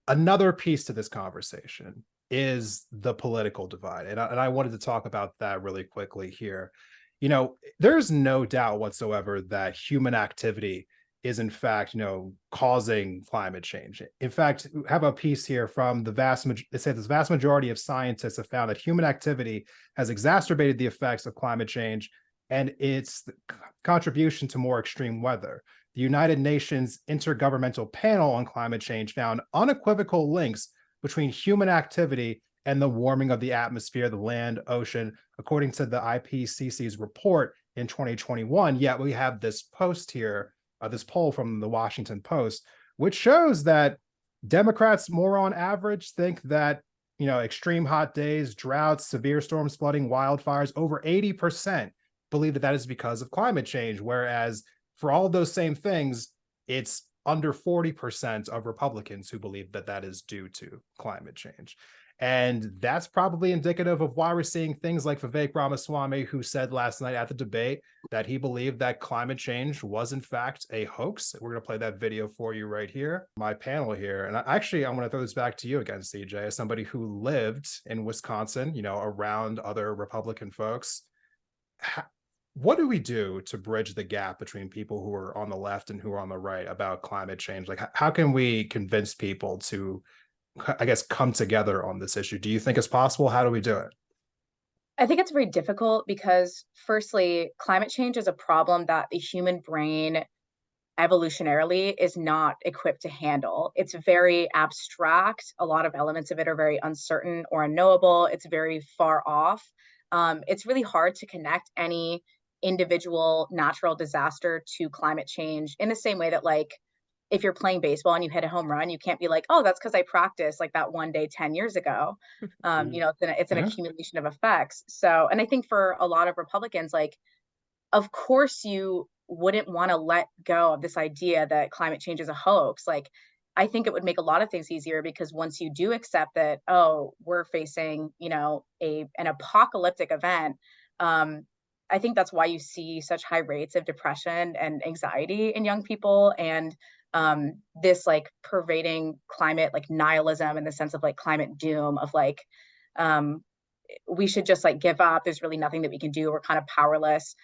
another piece to this conversation is the political divide. And I wanted to talk about that really quickly here. There's no doubt whatsoever that human activity is in fact, causing climate change. In fact, we have a piece here from it says the vast majority of scientists have found that human activity has exacerbated the effects of climate change and its contribution to more extreme weather. The United Nations Intergovernmental Panel on Climate Change found unequivocal links between human activity and the warming of the atmosphere, the land, ocean, according to the IPCC's report in 2021. Yet we have this post here, this poll from the Washington Post, which shows that Democrats more on average think that, extreme hot days, droughts, severe storms, flooding, wildfires, over 80% believe that is because of climate change. Whereas for all of those same things, it's under 40% of Republicans who believe that is due to climate change. And that's probably indicative of why we're seeing things like Vivek Ramaswamy, who said last night at the debate that he believed that climate change was in fact a hoax. We're going to play that video for you right here, my panel here. And I'm going to throw this back to you again, CJ, as somebody who lived in Wisconsin, around other Republican folks. What do we do to bridge the gap between people who are on the left and who are on the right about climate change? Like, how can we convince people to, I guess, come together on this issue? Do you think it's possible? How do we do it? I think it's very difficult because, firstly, climate change is a problem that the human brain evolutionarily is not equipped to handle. It's very abstract. A lot of elements of it are very uncertain or unknowable. It's very far off. It's really hard to connect any individual natural disaster to climate change in the same way that, like, if you're playing baseball and you hit a home run, you can't be like, oh, that's because I practiced like that one day 10 years ago. It's an Yeah. accumulation of effects. So, and I think for a lot of Republicans, like, of course you wouldn't want to let go of this idea that climate change is a hoax. Like, I think it would make a lot of things easier because once you do accept that, oh, we're facing, an apocalyptic event, I think that's why you see such high rates of depression and anxiety in young people, and this like pervading climate like nihilism in the sense of like climate doom of like um, we should just like give up. There's really nothing that we can do. We're kind of powerless,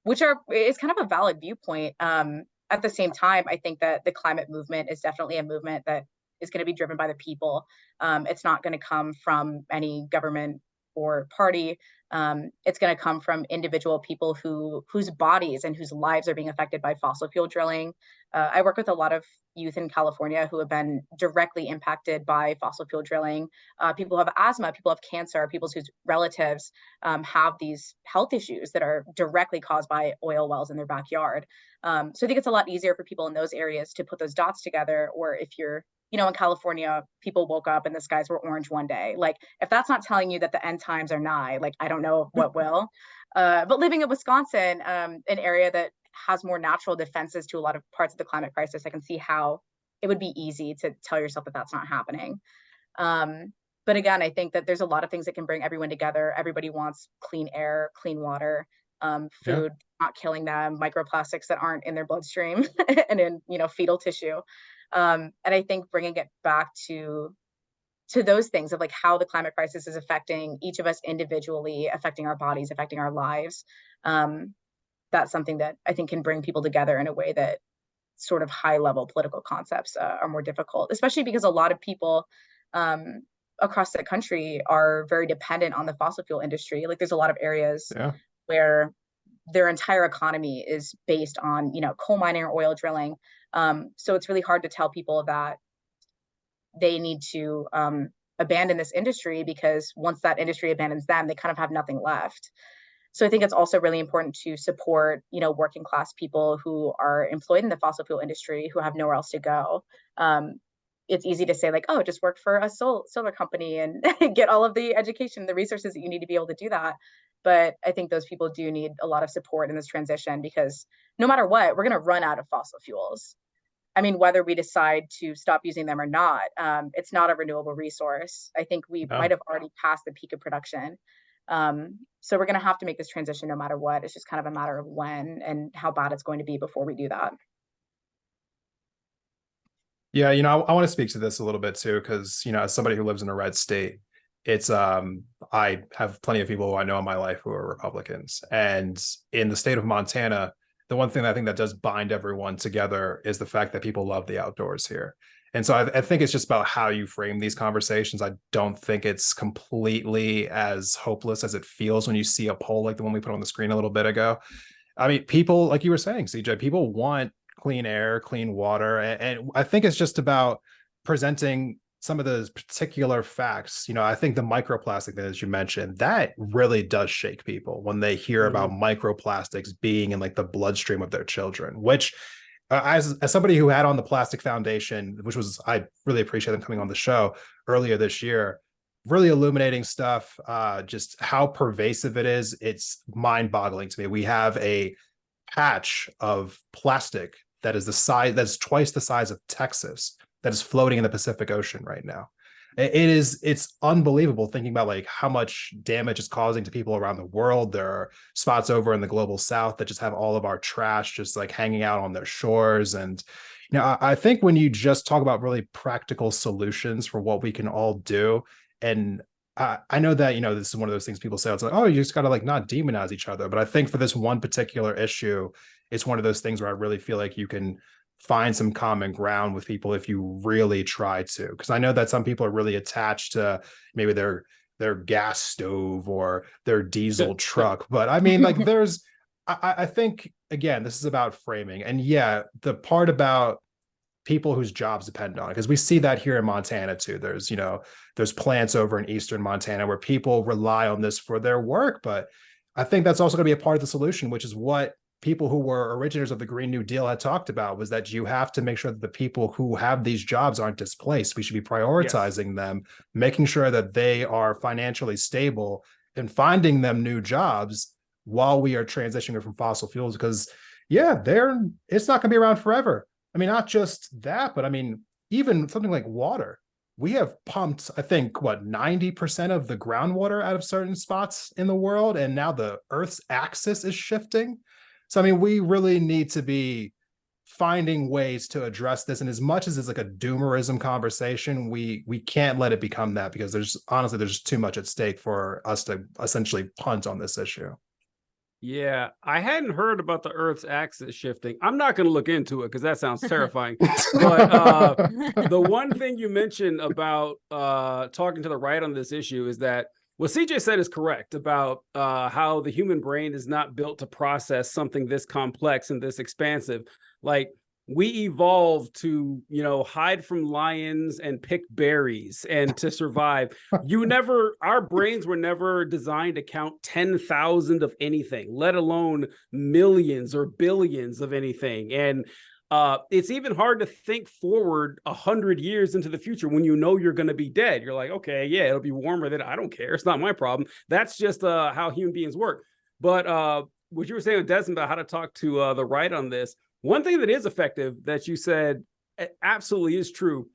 which is kind of a valid viewpoint. At the same time, I think that the climate movement is definitely a movement that is going to be driven by the people. It's not going to come from any government or party. It's going to come from individual people whose bodies and whose lives are being affected by fossil fuel drilling. I work with a lot of youth in California who have been directly impacted by fossil fuel drilling. People who have asthma, people who have cancer, people whose relatives have these health issues that are directly caused by oil wells in their backyard. So I think it's a lot easier for people in those areas to put those dots together. Or if you're in California, people woke up and the skies were orange one day. Like, if that's not telling you that the end times are nigh, like, I don't know what will. But living in Wisconsin, an area that has more natural defenses to a lot of parts of the climate crisis, I can see how it would be easy to tell yourself that that's not happening. But again, I think that there's a lot of things that can bring everyone together. Everybody wants clean air, clean water, Yeah. food not killing them, microplastics that aren't in their bloodstream and in fetal tissue. And I think bringing it back to those things of like how the climate crisis is affecting each of us individually, affecting our bodies, affecting our lives. That's something that I think can bring people together in a way that sort of high level political concepts are more difficult, especially because a lot of people across the country are very dependent on the fossil fuel industry. Like, there's a lot of areas Yeah. where their entire economy is based on, coal mining or oil drilling. So it's really hard to tell people that they need to abandon this industry, because once that industry abandons them, they kind of have nothing left. So I think it's also really important to support, working class people who are employed in the fossil fuel industry who have nowhere else to go. It's easy to say like, oh, just work for a solar company and get all of the education, the resources that you need to be able to do that. But I think those people do need a lot of support in this transition, because no matter what, we're going to run out of fossil fuels. I mean, whether we decide to stop using them or not, it's not a renewable resource. I think we might No. have already passed the peak of production. So we're going to have to make this transition no matter what. It's just kind of a matter of when and how bad it's going to be before we do that. Yeah, I want to speak to this a little bit too, because as somebody who lives in a red state, it's I have plenty of people who I know in my life who are Republicans. And in the state of Montana, the one thing that I think that does bind everyone together is the fact that people love the outdoors here. And so I think it's just about how you frame these conversations. I don't think it's completely as hopeless as it feels when you see a poll like the one we put on the screen a little bit ago. I mean, people, like you were saying, CJ, people want clean air, clean water. And I think it's just about presenting some of those particular facts. I think the microplastic that, as you mentioned, that really does shake people when they hear about microplastics being in like the bloodstream of their children, which as somebody who had on the Plastic Foundation, which was, I really appreciate them coming on the show earlier this year, really illuminating stuff, just how pervasive it is. It's mind-boggling to me. We have a patch of plastic that is that's twice the size of Texas, that is floating in the Pacific Ocean right now. It's unbelievable thinking about like how much damage it's causing to people around the world. There are spots over in the global south that just have all of our trash just like hanging out on their shores. And I think when you just talk about really practical solutions for what we can all do, and I know that this is one of those things people say, it's like, oh, you just got to like not demonize each other. But I think for this one particular issue, it's one of those things where I really feel like you can find some common ground with people if you really try to. Because I know that some people are really attached to maybe their gas stove or their diesel truck. But I mean, like I think, again, this is about framing. And yeah, the part about people whose jobs depend on it, because we see that here in Montana too. There's plants over in eastern Montana where people rely on this for their work. But I think that's also going to be a part of the solution, which is what people who were originators of the Green New Deal had talked about, was that you have to make sure that the people who have these jobs aren't displaced. We should be prioritizing them, making sure that they are financially stable and finding them new jobs while we are transitioning from fossil fuels. Because it's not going to be around forever. I mean, not just that, but I mean, even something like water. We have pumped, I think, 90% of the groundwater out of certain spots in the world. And now the Earth's axis is shifting. So, I mean, we really need to be finding ways to address this. And as much as it's like a doomerism conversation, we can't let it become that, because there's too much at stake for us to essentially punt on this issue. Yeah, I hadn't heard about the Earth's axis shifting. I'm not going to look into it because that sounds terrifying. But the one thing you mentioned about talking to the right on this issue is that what CJ said is correct about how the human brain is not built to process something this complex and this expansive. Like, we evolved to, hide from lions and pick berries and to survive. Our brains were never designed to count 10,000 of anything, let alone millions or billions of anything. And it's even hard to think forward 100 years into the future when you're going to be dead. You're like, okay, yeah, it'll be warmer than I don't care. It's not my problem. That's just how human beings work. But what you were saying with Desmond about how to talk to the right on this, one thing that is effective that you said absolutely is true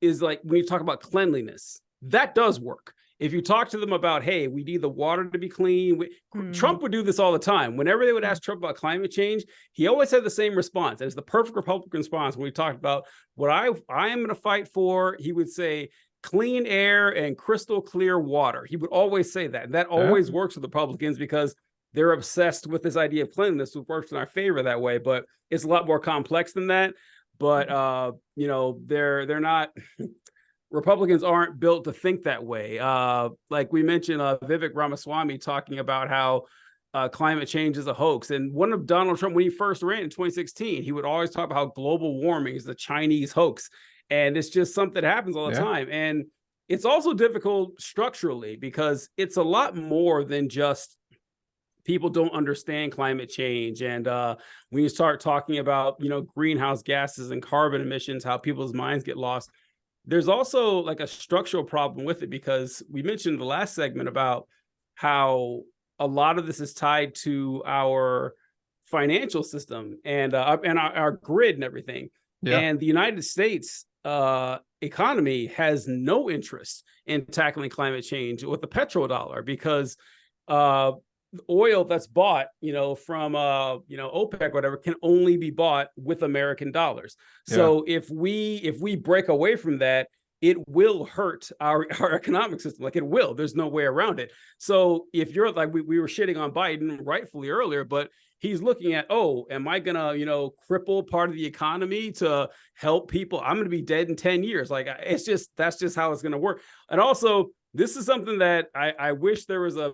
is like when you talk about cleanliness, that does work. If you talk to them about, hey, we need the water to be clean. Trump would do this all the time. Whenever they would ask Trump about climate change, he always had the same response. And it's the perfect Republican response. When we talked about what I am going to fight for, he would say clean air and crystal clear water. He would always say that. And that always works with Republicans because they're obsessed with this idea of cleanliness, which works in our favor that way. But it's a lot more complex than that. But, they're not... Republicans aren't built to think that way. Like we mentioned, Vivek Ramaswamy talking about how climate change is a hoax. And one of Donald Trump, when he first ran in 2016, he would always talk about how global warming is the Chinese hoax. And it's just something that happens all the time. And it's also difficult structurally because it's a lot more than just people don't understand climate change. And when you start talking about, greenhouse gases and carbon emissions, how people's minds get lost. There's also like a structural problem with it, because we mentioned in the last segment about how a lot of this is tied to our financial system and our grid and everything. Yeah. And the United States economy has no interest in tackling climate change with the petrodollar, because oil that's bought, from OPEC, whatever, can only be bought with American dollars. So if we break away from that, it will hurt our economic system. Like, it will. There's no way around it. So if you're like, we were shitting on Biden rightfully earlier, but he's looking at, oh, am I gonna, cripple part of the economy to help people? I'm gonna be dead in 10 years. Like, that's just how it's gonna work. And also, this is something that I wish there was a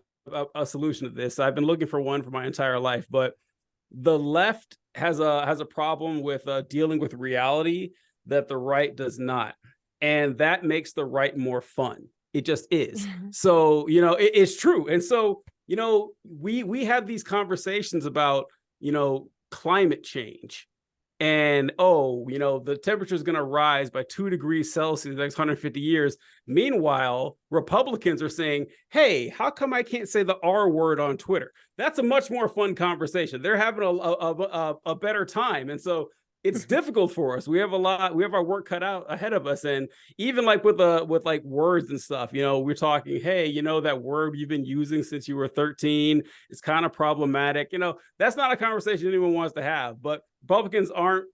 solution to this. I've been looking for one for my entire life, but the left has a problem with dealing with reality that the right does not. And that makes the right more fun. It just is. So, it's true. And so, we have these conversations about, climate change, and, the temperature is going to rise by 2 degrees Celsius in the next 150 years. Meanwhile, Republicans are saying, hey, how come I can't say the R word on Twitter? That's a much more fun conversation. They're having a better time. And so it's difficult for us. We have our work cut out ahead of us. And even like with like words and stuff, we're talking, hey, that word you've been using since you were 13, it's kind of problematic. That's not a conversation anyone wants to have, but Republicans aren't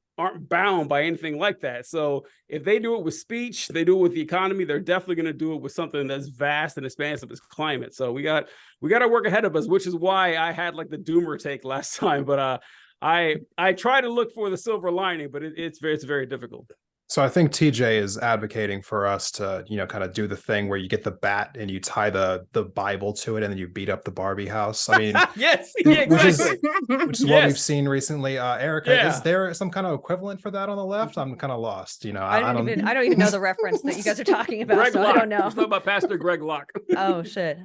bound by anything like that. So if they do it with speech, they do it with the economy, they're definitely going to do it with something that's vast and expansive as climate. So we got our work ahead of us, which is why I had like the doomer take last time. But I try to look for the silver lining, but it's very difficult. So I think TJ is advocating for us to, kind of do the thing where you get the bat and you tie the Bible to it and then you beat up the Barbie house. I mean, yes, exactly. which is what we've seen recently. Erica, is there some kind of equivalent for that on the left? I'm kind of lost. I don't even know the reference that you guys are talking about. Greg so Locke. I don't know. Let's talk about Pastor Greg Locke. Oh shit.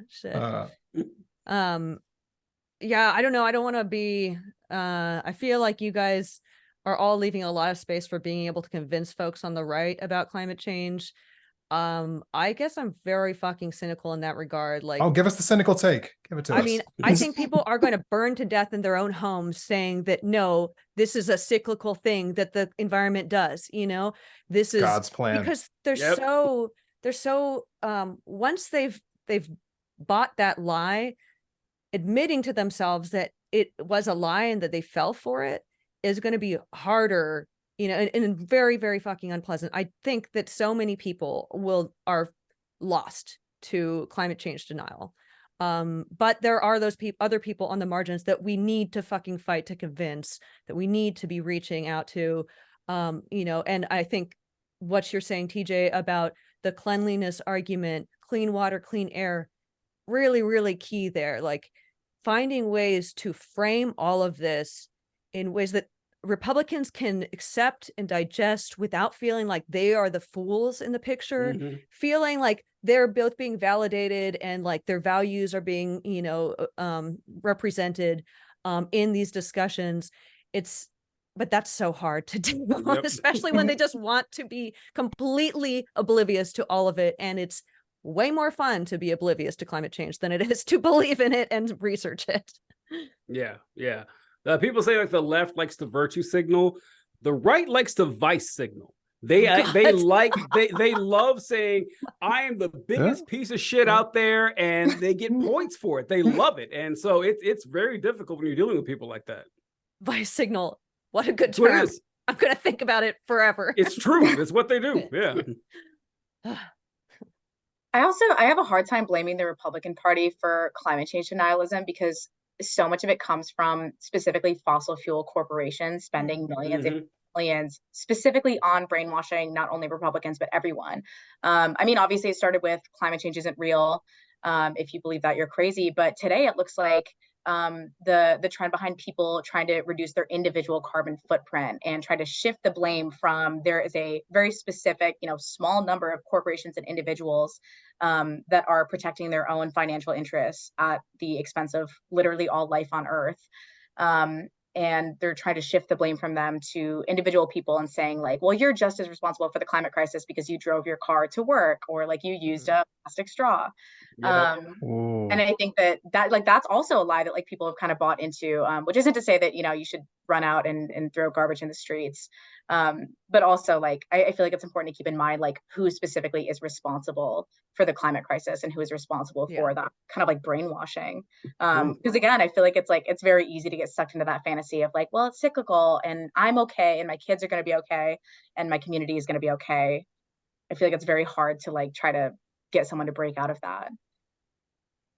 Yeah, I don't know. I don't want to be. I feel like you guys are all leaving a lot of space for being able to convince folks on the right about climate change. I guess I'm very fucking cynical in that regard. Like, oh, give us the cynical take. Give it to us. I mean, I think people are going to burn to death in their own homes saying that, no, this is a cyclical thing that the environment does. This is God's plan, because they're so once they've bought that lie, admitting to themselves that it was a lie and that they fell for it is going to be harder, and very, very fucking unpleasant. I think that so many people are lost to climate change denial. But there are those other people on the margins that we need to fucking fight to convince, that we need to be reaching out to, and I think what you're saying, TJ, about the cleanliness argument, clean water, clean air, really, really key there. Like, finding ways to frame all of this in ways that Republicans can accept and digest without feeling like they are the fools in the picture, feeling like they're both being validated and like their values are being, represented in these discussions. But that's so hard to do, especially when they just want to be completely oblivious to all of it. And it's way more fun to be oblivious to climate change than it is to believe in it and research it. Yeah. People say like the left likes to virtue signal, the right likes to vice signal. They love saying I am the biggest piece of shit out there, and they get points for it. They love it, and so it's very difficult when you're dealing with people like that. Vice signal, what a good term. I'm gonna think about it forever. It's true. It's what they do. Yeah. I have a hard time blaming the Republican Party for climate change denialism, because so much of it comes from specifically fossil fuel corporations spending millions and millions specifically on brainwashing not only Republicans, but everyone. I mean, obviously it started with climate change isn't real. If you believe that, you're crazy. But today it looks like the trend behind people trying to reduce their individual carbon footprint and try to shift the blame from, there is a very specific, small number of corporations and individuals that are protecting their own financial interests at the expense of literally all life on Earth. And they're trying to shift the blame from them to individual people and saying like, well, you're just as responsible for the climate crisis because you drove your car to work, or like you used a plastic straw. Yep. And I think that like that's also a lie that like people have kind of bought into, which isn't to say that, you know, you should run out and throw garbage in the streets. But also like I feel like it's important to keep in mind like who specifically is responsible for the climate crisis and who is responsible for that kind of like brainwashing. Because again, I feel like it's very easy to get sucked into that fantasy of like, well, it's cyclical and I'm okay and my kids are going to be okay and my community is going to be okay. I feel like it's very hard to like try to get someone to break out of that.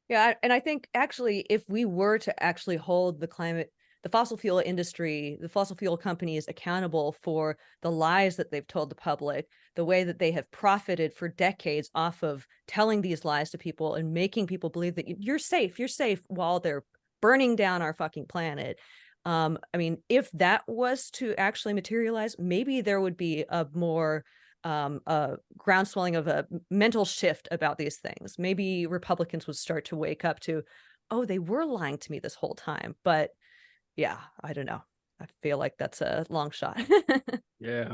Yeah, and I think actually, if we were to actually hold the fossil fuel industry, the fossil fuel companies accountable for the lies that they've told the public, the way that they have profited for decades off of telling these lies to people and making people believe that you're safe, while they're burning down our fucking planet. I mean, if that was to actually materialize, maybe there would be a more a groundswelling of a mental shift about these things. Maybe Republicans would start to wake up to, oh, they were lying to me this whole time. But yeah, I don't know. I feel like that's a long shot. Yeah.